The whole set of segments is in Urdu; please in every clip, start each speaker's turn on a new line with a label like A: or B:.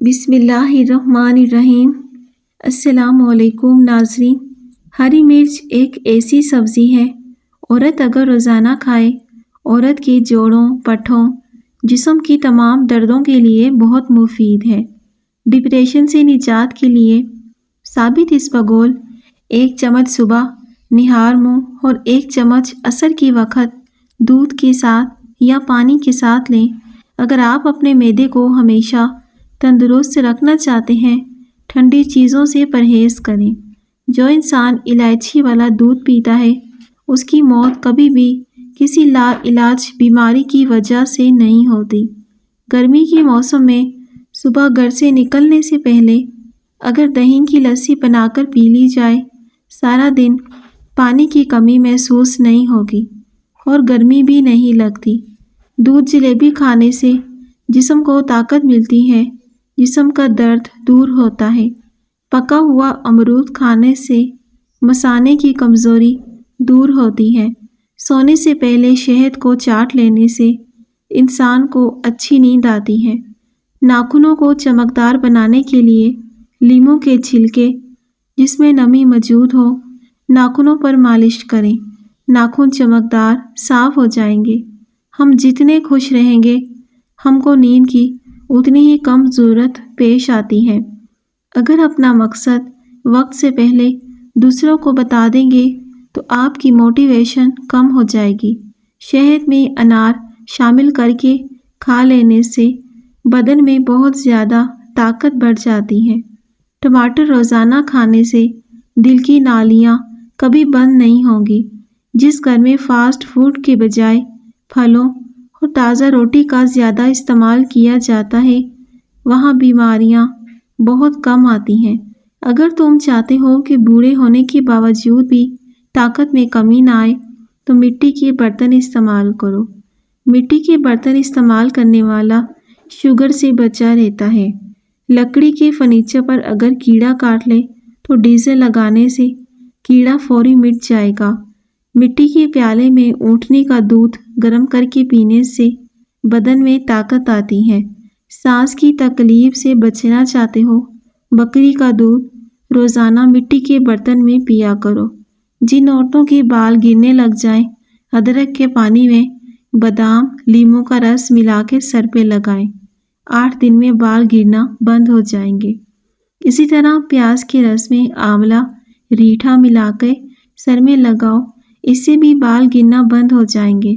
A: بسم اللہ الرحمن الرحیم۔ السلام علیکم ناظرین۔ ہری مرچ ایک ایسی سبزی ہے، عورت اگر روزانہ کھائے، عورت کے جوڑوں، پٹھوں، جسم کی تمام دردوں کے لیے بہت مفید ہے۔ ڈپریشن سے نجات کے لیے ثابت اسبگول 1 چمچ صبح نہار منہ اور 1 چمچ عصر کی وقت دودھ کے ساتھ یا پانی کے ساتھ لیں۔ اگر آپ اپنے معدے کو ہمیشہ تندرست رکھنا چاہتے ہیں، ٹھنڈی چیزوں سے پرہیز کریں۔ جو انسان الائچی والا دودھ پیتا ہے، اس کی موت کبھی بھی کسی لا علاج بیماری کی وجہ سے نہیں ہوتی۔ گرمی کے موسم میں صبح گھر سے نکلنے سے پہلے اگر دہی کی لسی بنا کر پی لی جائے، سارا دن پانی کی کمی محسوس نہیں ہوگی اور گرمی بھی نہیں لگتی۔ دودھ جلیبی کھانے سے جسم کو طاقت ملتی ہے، جسم کا درد دور ہوتا ہے۔ پکا ہوا امرود کھانے سے مثانے کی کمزوری دور ہوتی ہے۔ سونے سے پہلے شہد کو چاٹ لینے سے انسان کو اچھی نیند آتی ہے۔ ناخنوں کو چمکدار بنانے کے لیے لیموں کے چھلکے جس میں نمی موجود ہو ناخنوں پر مالش کریں۔ ناخن چمکدار صاف ہو جائیں گے۔ ہم جتنے خوش رہیں گے، ہم کو نیند کی اتنی ہی کم ضرورت پیش آتی ہے۔ اگر اپنا مقصد وقت سے پہلے دوسروں کو بتا دیں گے تو آپ کی موٹیویشن کم ہو جائے گی۔ شہد میں انار شامل کر کے کھا لینے سے بدن میں بہت زیادہ طاقت بڑھ جاتی ہے۔ ٹماٹر روزانہ کھانے سے دل کی نالیاں کبھی بند نہیں ہوں گی۔ جس گھر میں فاسٹ فوڈ کے بجائے پھلوں اور تازہ روٹی کا زیادہ استعمال کیا جاتا ہے، وہاں بیماریاں بہت کم آتی ہیں۔ اگر تم چاہتے ہو کہ بوڑھے ہونے کے باوجود بھی طاقت میں کمی نہ آئے تو مٹی کے برتن استعمال کرو۔ مٹی کے برتن استعمال کرنے والا شوگر سے بچا رہتا ہے۔ لکڑی کے فرنیچر پر اگر کیڑا کاٹ لے تو ڈیزل لگانے سے کیڑا فوری مٹ جائے گا۔ مٹی کے پیالے میں اونٹنی کا دودھ گرم کر کے پینے سے بدن میں طاقت آتی ہے۔ سانس کی تکلیف سے بچنا چاہتے ہو، بکری کا دودھ روزانہ مٹی کے برتن میں پیا کرو۔ جن عورتوں کے بال گرنے لگ جائیں، ادرک کے پانی میں بادام لیموں کا رس ملا کے سر پہ لگائیں۔ 8 دن میں بال گرنا بند ہو جائیں گے۔ اسی طرح پیاز کے رس میں آملہ ریٹھا ملا کے سر میں لگاؤ، اس سے بھی بال گرنا بند ہو جائیں گے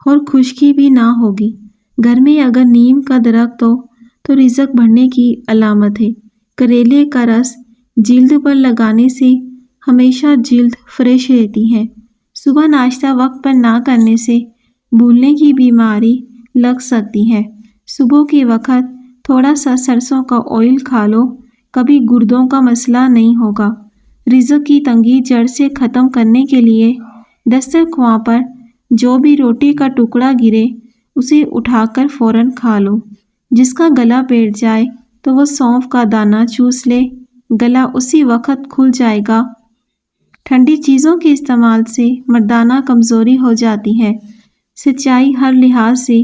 A: اور خشکی بھی نہ ہوگی۔ گھر میں اگر نیم کا درخت ہو تو رزق بڑھنے کی علامت ہے۔ کریلے کا رس جلد پر لگانے سے ہمیشہ جلد فریش رہتی ہے۔ صبح ناشتہ وقت پر نہ کرنے سے بھولنے کی بیماری لگ سکتی ہے۔ صبح کے وقت تھوڑا سا سرسوں کا آئل کھا لو، کبھی گردوں کا مسئلہ نہیں ہوگا۔ رزق کی تنگی جڑ سے ختم کرنے کے لیے دسترخواں پر جو بھی روٹی کا ٹکڑا گرے اسے اٹھا کر فوراً کھا لو۔ جس کا گلا بیٹھ جائے تو وہ سونف کا دانہ چوس لے، گلا اسی وقت کھل جائے گا۔ ٹھنڈی چیزوں کے استعمال سے مردانہ کمزوری ہو جاتی ہے۔ سچائی ہر لحاظ سے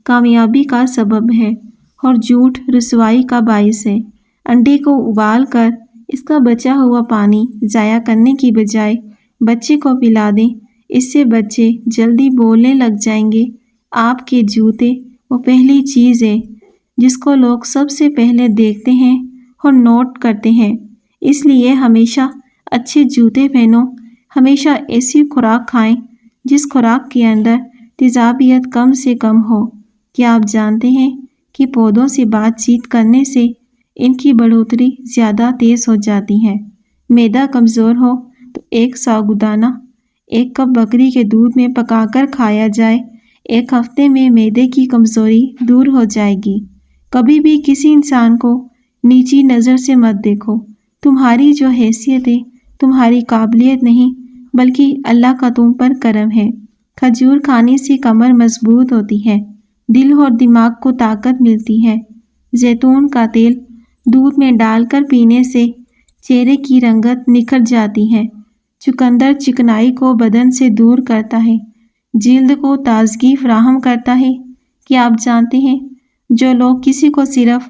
A: کامیابی کا سبب ہے اور جھوٹ رسوائی کا باعث ہے۔ انڈے کو ابال کر اس کا بچا ہوا پانی ضائع کرنے کی بجائے بچے کو پلا دیں، اس سے بچے جلدی بولنے لگ جائیں گے۔ آپ کے جوتے وہ پہلی چیز ہے جس کو لوگ سب سے پہلے دیکھتے ہیں اور نوٹ کرتے ہیں۔ اس لیے ہمیشہ اچھے جوتے پہنو، ہمیشہ ایسی خوراک کھائیں جس خوراک کے اندر تیزابیت کم سے کم ہو۔ کیا آپ جانتے ہیں کہ پودوں سے بات چیت کرنے سے ان کی بڑھوتری زیادہ تیز ہو جاتی ہے؟ معدہ کمزور ہو تو 1 سابودانہ 1 کپ بکری کے دودھ میں پکا کر کھایا جائے، 1 ہفتے میں معدے کی کمزوری دور ہو جائے گی۔ کبھی بھی کسی انسان کو نیچی نظر سے مت دیکھو۔ تمہاری جو حیثیت ہے تمہاری قابلیت نہیں بلکہ اللہ کا تم پر کرم ہے۔ کھجور کھانے سے کمر مضبوط ہوتی ہے، دل اور دماغ کو طاقت ملتی ہے۔ زیتون کا تیل دودھ میں ڈال کر پینے سے چہرے کی رنگت نکھر جاتی ہے۔ چقندر چکنائی کو بدن سے دور کرتا ہے، جلد کو تازگی فراہم کرتا ہے۔ کیا آپ جانتے ہیں جو لوگ کسی کو صرف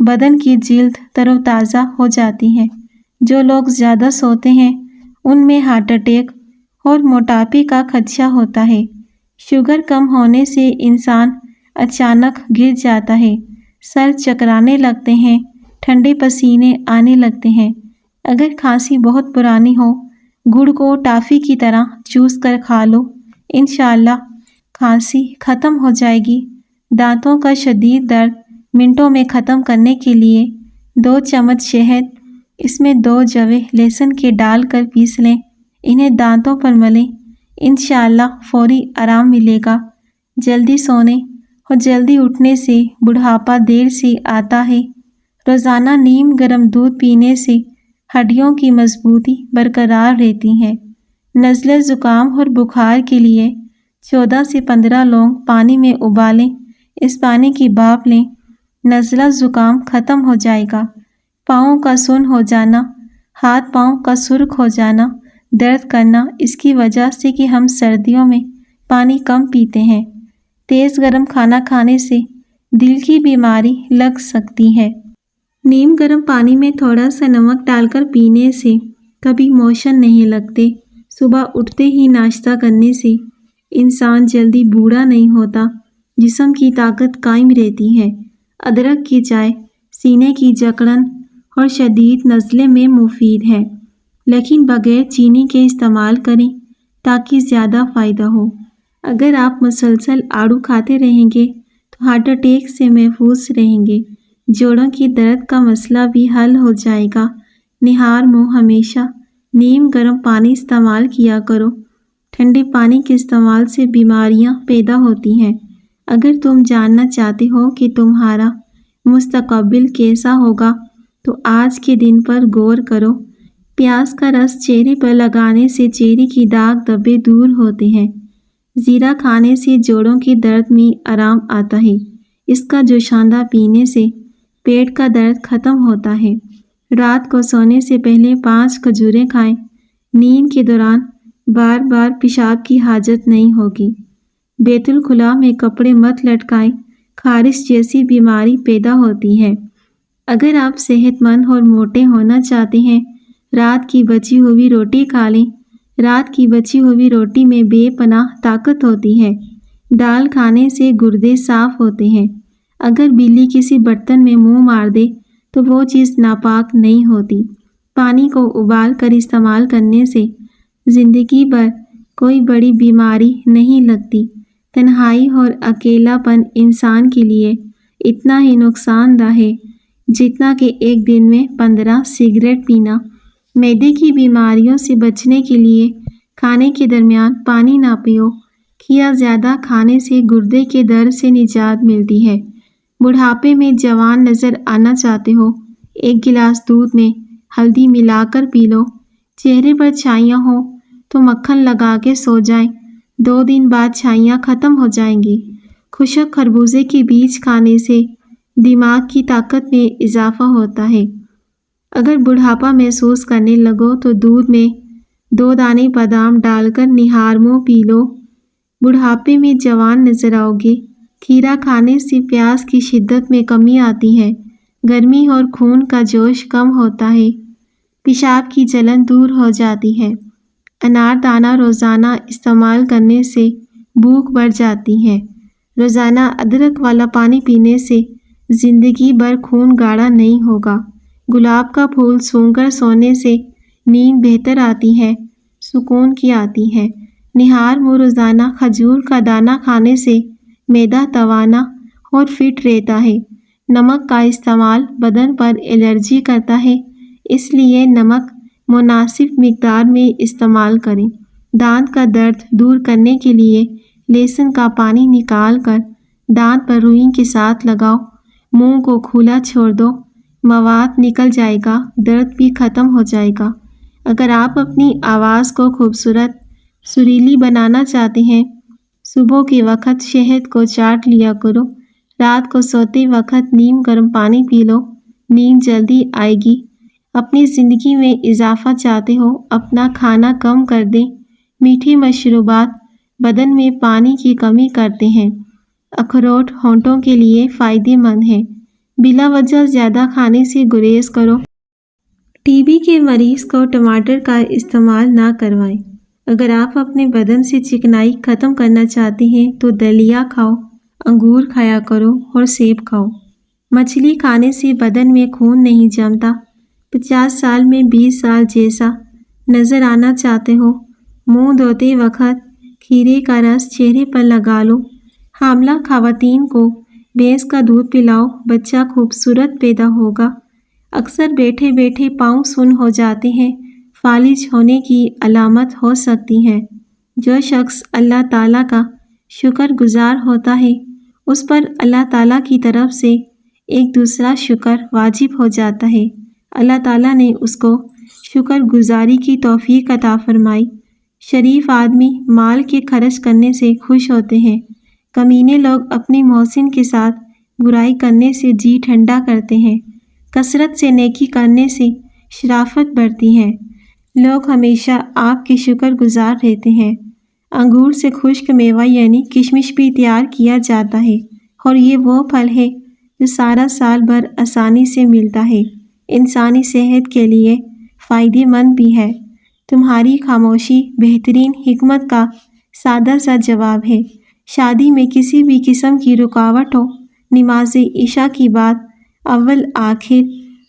A: بدن کی جلد تر و تازہ ہو جاتی ہے۔ جو لوگ زیادہ سوتے ہیں ان میں ہارٹ اٹیک اور موٹاپے کا خدشہ ہوتا ہے۔ شوگر کم ہونے سے انسان اچانک گر جاتا ہے، سر چکرانے لگتے ہیں، ٹھنڈے پسینے آنے لگتے ہیں۔ اگر کھانسی بہت پرانی ہو، گڑ کو ٹافی کی طرح چوس کر کھا لو، انشاءاللہ کھانسی ختم ہو جائے گی۔ دانتوں کا شدید درد منٹوں میں ختم کرنے کے لیے 2 چمچ شہد، اس میں 2 جویں لہسن کے ڈال کر پیس لیں، انہیں دانتوں پر ملیں، انشاءاللہ فوری آرام ملے گا۔ جلدی سونے اور جلدی اٹھنے سے بڑھاپا دیر سے آتا ہے۔ روزانہ نیم گرم دودھ پینے سے ہڈیوں کی مضبوطی برقرار رہتی ہے۔ نزلہ زکام اور بخار کے لیے 14 سے 15 لونگ پانی میں ابالیں، اس پانی کی بھاپ لیں، نزلہ زکام ختم ہو جائے گا۔ پاؤں کا سن ہو جانا، ہاتھ پاؤں کا سرخ ہو جانا، درد کرنا، اس کی وجہ سے کہ ہم سردیوں میں پانی کم پیتے ہیں۔ تیز گرم کھانا کھانے سے دل کی بیماری لگ سکتی ہے۔ نیم گرم پانی میں تھوڑا سا نمک ڈال کر پینے سے کبھی موشن نہیں لگتے۔ صبح اٹھتے ہی ناشتہ کرنے سے انسان جلدی بوڑھا نہیں ہوتا، جسم کی طاقت قائم رہتی ہے۔ ادرک کی چائے سینے کی جکڑن اور شدید نزلے میں مفید ہے، لیکن بغیر چینی کے استعمال کریں تاکہ زیادہ فائدہ ہو۔ اگر آپ مسلسل آڑو کھاتے رہیں گے تو ہارٹ اٹیک سے محفوظ رہیں گے۔ جوڑوں کی درد کا مسئلہ بھی حل ہو جائے گا۔ نہار منہ ہمیشہ نیم گرم پانی استعمال کیا کرو۔ ٹھنڈے پانی کے استعمال سے بیماریاں پیدا ہوتی ہیں۔ اگر تم جاننا چاہتے ہو کہ تمہارا مستقبل کیسا ہوگا تو آج کے دن پر غور کرو۔ پیاز کا رس چہرے پر لگانے سے چہرے کی داغ دھبے دور ہوتے ہیں۔ زیرہ کھانے سے جوڑوں کے درد میں آرام آتا ہے۔ اس کا جوشاندہ پینے سے پیٹ کا درد ختم ہوتا ہے۔ رات کو سونے سے پہلے 5 کھجوریں کھائیں۔ نیند کے دوران بار بار پیشاب کی حاجت نہیں ہوگی۔ بیت الخلاء میں کپڑے مت لٹکائیں، خارش جیسی بیماری پیدا ہوتی ہے۔ اگر آپ صحت مند اور موٹے ہونا چاہتے ہیں، رات کی بچی ہوئی روٹی کھا لیں۔ رات کی بچی ہوئی روٹی میں بے پناہ طاقت ہوتی ہے۔ دال کھانے سے گردے صاف ہوتے ہیں۔ اگر بلی کسی برتن میں منہ مار دے تو وہ چیز ناپاک نہیں ہوتی۔ پانی کو ابال کر استعمال کرنے سے زندگی بھر کوئی بڑی بیماری نہیں لگتی۔ تنہائی اور اکیلا پن انسان کے لیے اتنا ہی نقصان دہ ہے جتنا کہ ایک دن میں 15 سگریٹ پینا۔ معدے کی بیماریوں سے بچنے کے لیے کھانے کے درمیان پانی نہ پیو۔ کھیا زیادہ کھانے سے گردے کے درد سے نجات ملتی ہے۔ بڑھاپے میں جوان نظر آنا چاہتے ہو، 1 گلاس دودھ میں ہلدی ملا کر پی لو۔ چہرے پر چھائیاں ہوں تو مکھن لگا کے سو جائیں، 2 دن بعد چھائیاں ختم ہو جائیں گی۔ خشک خربوزے کے بیج کھانے سے دماغ کی طاقت میں اضافہ ہوتا ہے۔ اگر بڑھاپا محسوس کرنے لگو تو دودھ میں 2 دانے بادام ڈال کر نہار منہ پی لو۔ بڑھاپے میں جوان نظر آؤ گے۔ کھیرا کھانے سے پیاس کی شدت میں کمی آتی ہے، گرمی اور خون کا جوش کم ہوتا ہے، پیشاب کی جلن دور ہو جاتی ہے۔ انار دانہ روزانہ استعمال کرنے سے بھوک بڑھ جاتی ہے۔ روزانہ ادرک والا پانی پینے سے زندگی بھر خون گاڑھا نہیں ہوگا۔ گلاب کا پھول سونگھ کر سونے سے نیند بہتر آتی ہے، سکون کی آتی ہے۔ نہار منہ روزانہ کھجور کا دانہ کھانے سے معدہ توانا اور فٹ رہتا ہے۔ نمک کا استعمال بدن پر الرجی کرتا ہے، اس لیے نمک مناسب مقدار میں استعمال کریں۔ دانت کا درد دور کرنے کے لیے لہسن کا پانی نکال کر دانت پر روئی کے ساتھ لگاؤ، منہ کو کھلا چھوڑ دو، مواد نکل جائے گا، درد بھی ختم ہو جائے گا۔ اگر آپ اپنی آواز کو خوبصورت سریلی بنانا چاہتے ہیں، صبح کے وقت شہد کو چاٹ لیا کرو، رات کو سوتے وقت نیم گرم پانی پی لو، نیند جلدی آئے گی۔ اپنی زندگی میں اضافہ چاہتے ہو، اپنا کھانا کم کر دیں۔ میٹھے مشروبات بدن میں پانی کی کمی کرتے ہیں۔ اخروٹ ہونٹوں کے لیے فائدہ مند ہے۔ بلا وجہ زیادہ کھانے سے گریز کرو۔ ٹی بی کے مریض کو ٹماٹر کا استعمال نہ کروائیں۔ اگر آپ اپنے بدن سے چکنائی ختم کرنا چاہتے ہیں تو دلیا کھاؤ، انگور کھایا کرو اور سیب کھاؤ۔ مچھلی کھانے سے بدن میں خون نہیں جمتا۔ 50 سال میں 20 سال جیسا نظر آنا چاہتے ہو؟ منہ دھوتے وقت کھیرے کا رس چہرے پر لگا لو۔ حاملہ خواتین کو بھینس کا دودھ پلاؤ، بچہ خوبصورت پیدا ہوگا۔ اکثر بیٹھے بیٹھے پاؤں سن ہو جاتے ہیں، فالج ہونے کی علامت ہو سکتی ہے۔ جو شخص اللہ تعالیٰ کا شکر گزار ہوتا ہے اس پر اللہ تعالیٰ کی طرف سے ایک دوسرا شکر واجب ہو جاتا ہے۔ اللہ تعالیٰ نے اس کو شکر گزاری کی توفیق عطا فرمائی۔ شریف آدمی مال کے خرچ کرنے سے خوش ہوتے ہیں، کمینے لوگ اپنے محسن کے ساتھ برائی کرنے سے جی ٹھنڈا کرتے ہیں۔ کثرت سے نیکی کرنے سے شرافت بڑھتی ہے۔ لوگ ہمیشہ آپ کے شکر گزار رہتے ہیں۔ انگور سے خشک میوہ یعنی کشمش بھی تیار کیا جاتا ہے اور یہ وہ پھل ہے جو سارا سال بھر آسانی سے ملتا ہے، انسانی صحت کے لیے فائدہ مند بھی ہے۔ تمہاری خاموشی بہترین حکمت کا سادہ سا جواب ہے۔ شادی میں کسی بھی قسم کی رکاوٹ ہو، نماز عشاء کی بعد اول آخر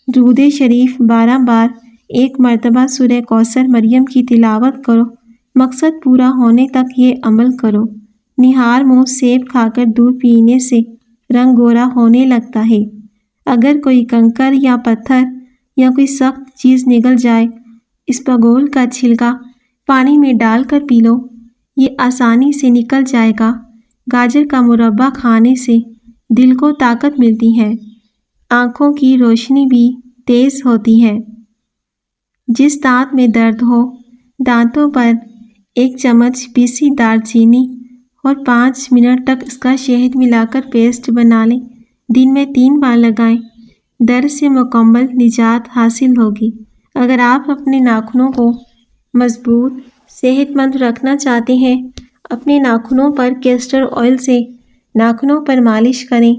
A: درود شریف 12 بار، ایک مرتبہ سورہ کوثر مریم کی تلاوت کرو۔ مقصد پورا ہونے تک یہ عمل کرو۔ نہار منہ سیب کھا کر دودھ پینے سے رنگ گورا ہونے لگتا ہے۔ اگر کوئی کنکر یا پتھر یا کوئی سخت چیز نگل جائے، اسپاگول کا چھلکا پانی میں ڈال کر پی لو، یہ آسانی سے نکل جائے گا۔ گاجر کا مربع کھانے سے دل کو طاقت ملتی ہے، آنکھوں کی روشنی بھی تیز ہوتی ہے۔ جس دانت میں درد ہو، دانتوں پر 1 چمچ پیسی دار چینی اور 5 منٹ تک اس کا شہد ملا کر پیسٹ بنا لیں۔ دن میں 3 بار لگائیں، درد سے مکمل نجات حاصل ہوگی۔ اگر آپ اپنے ناخنوں کو مضبوط صحت مند رکھنا چاہتے ہیں، اپنے ناخنوں پر کیسٹر آئل سے ناخنوں پر مالش کریں۔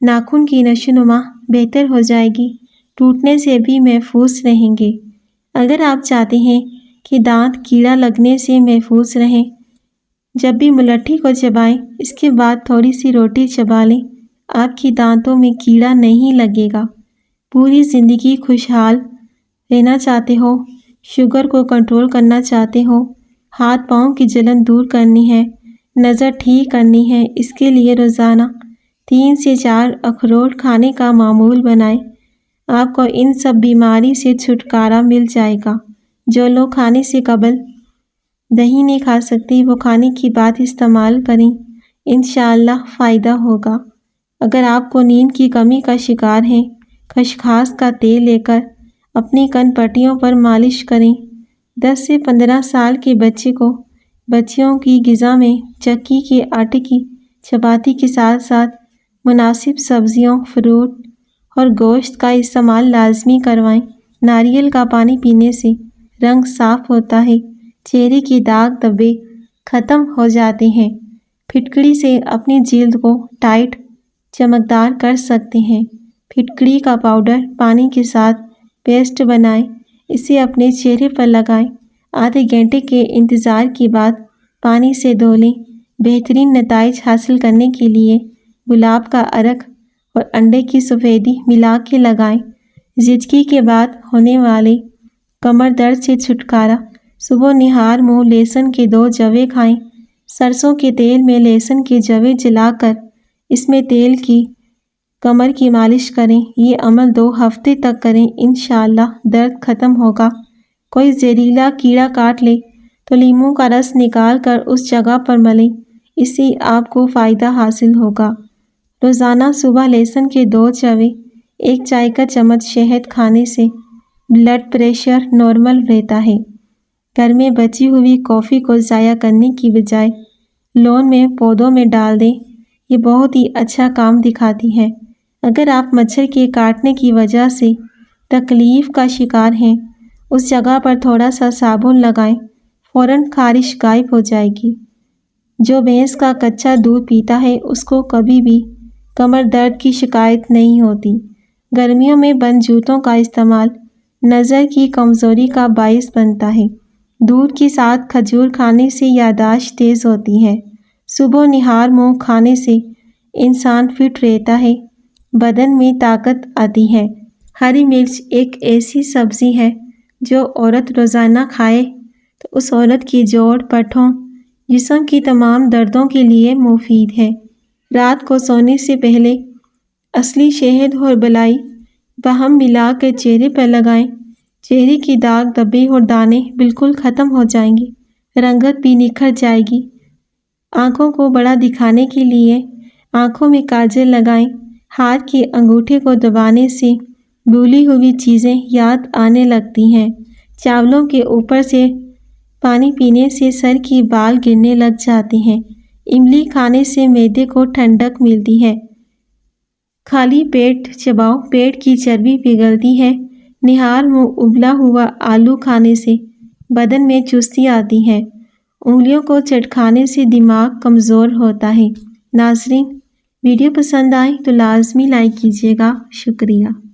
A: ناخن کی نشو و نما بہتر ہو جائے گی، ٹوٹنے سے بھی محفوظ رہیں گے۔ اگر آپ چاہتے ہیں کہ دانت کیڑا لگنے سے محفوظ رہیں، جب بھی ملٹھی کو چبائیں اس کے بعد تھوڑی سی روٹی چبا لیں، آپ کی دانتوں میں کیڑا نہیں لگے گا۔ پوری زندگی خوشحال رہنا چاہتے ہو، شوگر کو کنٹرول کرنا چاہتے ہو، ہاتھ پاؤں کی جلن دور کرنی ہے، نظر ٹھیک کرنی ہے، اس کے لیے روزانہ 3 سے 4 اخروٹ کھانے کا معمول بنائیں۔ آپ کو ان سب بیماری سے چھٹکارا مل جائے گا۔ جو لوگ کھانے سے قبل دہی نہیں کھا سکتے وہ کھانے کی بعد استعمال کریں، انشاءاللہ فائدہ ہوگا۔ اگر آپ کو نیند کی کمی کا شکار ہیں، خسخاس کا تیل لے کر اپنی کن پٹیوں پر مالش کریں۔ 10 سے 15 سال کے بچے کو بچیوں کی غذا میں چکی کے آٹے کی چپاتی کے ساتھ ساتھ مناسب سبزیوں، فروٹ اور گوشت کا استعمال لازمی کروائیں۔ ناریل کا پانی پینے سے رنگ صاف ہوتا ہے، چہرے کے داغ دھبے ختم ہو جاتے ہیں۔ پھٹکڑی سے اپنی جلد کو ٹائٹ چمکدار کر سکتے ہیں۔ پھٹکڑی کا پاؤڈر پانی کے ساتھ پیسٹ بنائیں، اسے اپنے چہرے پر لگائیں، آدھے گھنٹے کے انتظار کے بعد پانی سے دھو لیں۔ بہترین نتائج حاصل کرنے کے لیے گلاب کا عرق اور انڈے کی سفیدی ملا کے لگائیں۔ زچگی کے بعد ہونے والے کمر درد سے چھٹکارا۔ صبح نہار منہ لہسن کے 2 جوے کھائیں۔ سرسوں کے تیل میں لہسن کے جوے جلا کر اس میں تیل کی کمر کی مالش کریں۔ یہ عمل 2 ہفتے تک کریں، انشاءاللہ درد ختم ہوگا۔ کوئی زہریلا کیڑا کاٹ لے تو لیموں کا رس نکال کر اس جگہ پر ملیں، اس سے آپ کو فائدہ حاصل ہوگا۔ روزانہ صبح لہسن کے 2 جوے، 1 چائے کا چمچ شہد کھانے سے بلڈ پریشر نارمل رہتا ہے۔ گھر میں بچی ہوئی کافی کو ضائع کرنے کی بجائے لون میں پودوں میں ڈال دیں، یہ بہت ہی اچھا کام دکھاتی ہے۔ اگر آپ مچھر کے کاٹنے کی وجہ سے تکلیف کا شکار ہیں، اس جگہ پر تھوڑا سا صابن لگائیں، فوراً خارش غائب ہو جائے گی۔ جو بھینس کا کچا دودھ پیتا ہے اس کو کبھی بھی کمر درد کی شکایت نہیں ہوتی۔ گرمیوں میں بند جوتوں کا استعمال نظر کی کمزوری کا باعث بنتا ہے۔ دودھ کے ساتھ کھجور کھانے سے یادداشت تیز ہوتی ہے۔ صبح نہار منہ کھانے سے انسان فٹ رہتا ہے، بدن میں طاقت آتی ہے۔ ہری مرچ ایک ایسی سبزی ہے جو عورت روزانہ کھائے تو اس عورت کی جوڑ، پٹھوں، جسم کی تمام دردوں کے لیے مفید ہے۔ رات کو سونے سے پہلے اصلی شہد اور بلائی باہم ملا کر چہرے پر لگائیں۔ چہرے کی داغ دھبے اور دانے بالکل ختم ہو جائیں گے، رنگت بھی نکھر جائے گی۔ آنکھوں کو بڑا دکھانے کے لیے آنکھوں میں کاجل لگائیں۔ ہاتھ کے انگوٹھے کو دبانے سے بھولی ہوئی چیزیں یاد آنے لگتی ہیں۔ چاولوں کے اوپر سے پانی پینے سے سر کی بال گرنے لگ جاتے ہیں۔ املی کھانے سے معدے کو ٹھنڈک ملتی ہے۔ خالی پیٹ چباؤ، پیٹ کی چربی پگھلتی ہے۔ نہار منہ ابلا ہوا آلو کھانے سے بدن میں چستی آتی ہے۔ انگلیوں کو چٹکانے سے دماغ کمزور ہوتا ہے۔ ناظرین، ویڈیو پسند آئے تو لازمی لائک کیجیے گا۔ شکریہ۔